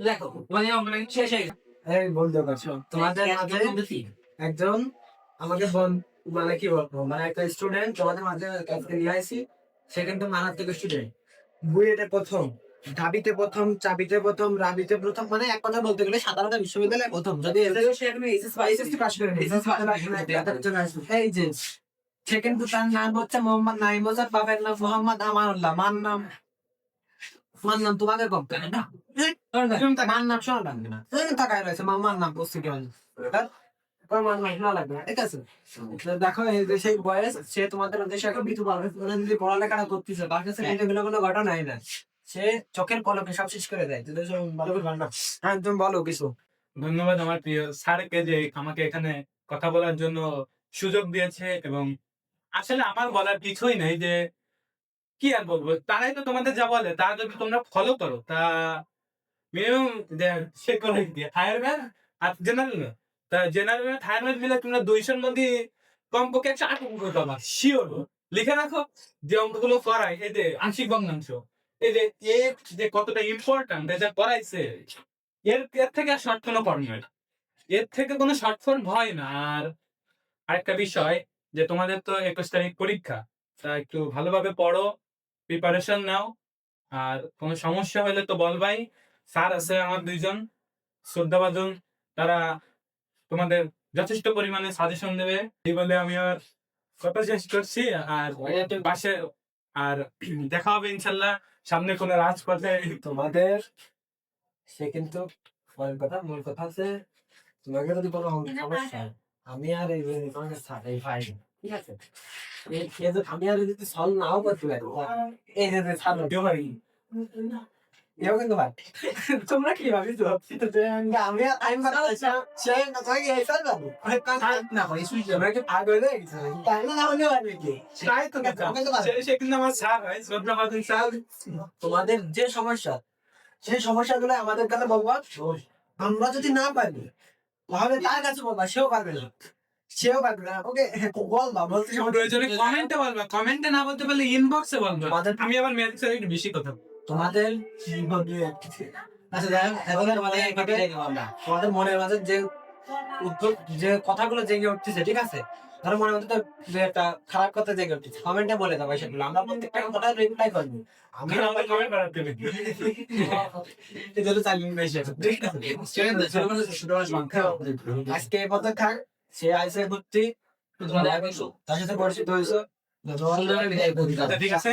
দেখো মানে অনলাইন শেষ হয়ে গেছে। এই বলতে পারছো তোমাদের মাঝে একজন আমাকে মানে কি বলবো, মানে একটা স্টুডেন্ট তোমাদের মাঝে কাছে নিয়ে আসি। সে কিন্তু মারাত্মক স্টুডেন্ট, বুয়েটে প্রথম, ঢাবিতে প্রথম, চাবিতে প্রথম, রাবিতে প্রথম, মানে এক কথা বলতে গেলে সাধারণত বিশ্ববিদ্যালয়ে প্রথম। যদি সে এখন এইচএসসি পাস করে এই যে সে কিন্তু তার নাম হচ্ছে মোহাম্মদ নাইম হোসেন, বাবার নাম মোহাম্মদ আমানুল্লাহ, মার নাম তোমাদের কমতে না, মার নাম শোনা লাগবে না, টাকায় রয়েছে মার নাম বসছে কেমন লাগবে না, ঠিক আছে। দেখো এই যে সেই বয়স, সে তোমাদের দেশে এখন কিছু যদি পড়ালেখাটা করতেছে, তার কাছে এগুলো কোনো ঘটনাই না, সে চোখের পলকে সব শেষ করে দেয়। তোদের সব ভালো করে না। হ্যাঁ তুমি বলো কিছু। ধন্যবাদ আমার প্রিয় স্যারকে যে আমাকে এখানে কথা বলার জন্য সুযোগ দিয়েছে। এবং আসলে আমার বলার কিছুই নেই, যে কি আর বলবো, তারাই তো তোমাদের যা বলে তা যদি তোমরা ফলো করো, তা মিনিমাম সে করে দিয়ে হায়ার ম্যান আর জেনারেল ম্যান, তা জেনারেল ম্যান হায়ার ম্যান মিলে তোমরা 200-র মধ্যে কমপক্ষে 108 অঙ্ক পাবা শিওর। লিখে রাখো যে অঙ্কগুলো করায়, এই যে আংশিক ভগ্নাংশ, এই যে এর যে কতটা ইম্পর্টেন্ট এটা করাইছে, এর থেকে আর শর্ট কোনো ফর্ম হয় না, এর থেকে কোনো শর্ট ফর্ম হয় না। আর আরেকটা বিষয়, যে তোমাদের তো 21 তারিখ পরীক্ষা, তা একটু ভালোভাবে পড়ো, প্রিপারেশন নাও। আর কোনো সমস্যা হলে তো বলবাই, স্যার আছে আমার 2জন শ্রদ্ধাভাজন, তারা তোমাদের যথেষ্ট পরিমাণে সাজেশন দেবে। এই বলে আমি আর কথা শেষ করছি। আর পাশে আর দেখা হবে ইনশাল্লাহ সামনে কোনো রাজপথে তোমাদের সে কিন্তু মূল কথা আছে, তোমাকে যদি কোনো সমস্যা হয়, আমি আর এই তোমাকে এই ভাই, ঠিক আছে, আমি আর যদি সলভ নাও করতে পারি, এই যে ছাড়ো পারি এও কিন্তু ভাই তোমরা কি ভাবিস আমি আমি না তোমরা কি ভাগ হয়ে গেছে তাই না, না হলে পারবে কি তাই তো সে কিন্তু আমার স্যার হয়, শ্রদ্ধাভাজন স্যার। তোমাদের যে সমস্যা, সেই সমস্যাগুলো আমাদের কাছে বলবা, আমরা যদি না পারি তাহলে তার কাছে বলবা, সেও পারবে না, সেও পারবে না। ওকে বলবা, বলতে প্রয়োজনে কমেন্টে বলবা, কমেন্টে না বলতে পারলে ইনবক্সে বলবা। আমি আবার মেয়েদের সাথে একটু বেশি কথা তোমাদের আচ্ছা যাই হোক, এখন তোমাদের মনের মাঝে যে উত্তর, যে কথাগুলো জেগে উঠতেছে, ঠিক আছে, ধরো মনের মধ্যে তো যে একটা খারাপ কথা জেগে উঠতেছে, কমেন্টে বলে দাও সেগুলো, আমরা প্রত্যেকটা কথা রিপ্লাই করবো। আমি কমেন্ট বাড়াতে হবে। আজকে এই পথে থাক, সে আইসে ঘুরতে, তার সাথে পরিচিত হয়েছে, ঠিক আছে।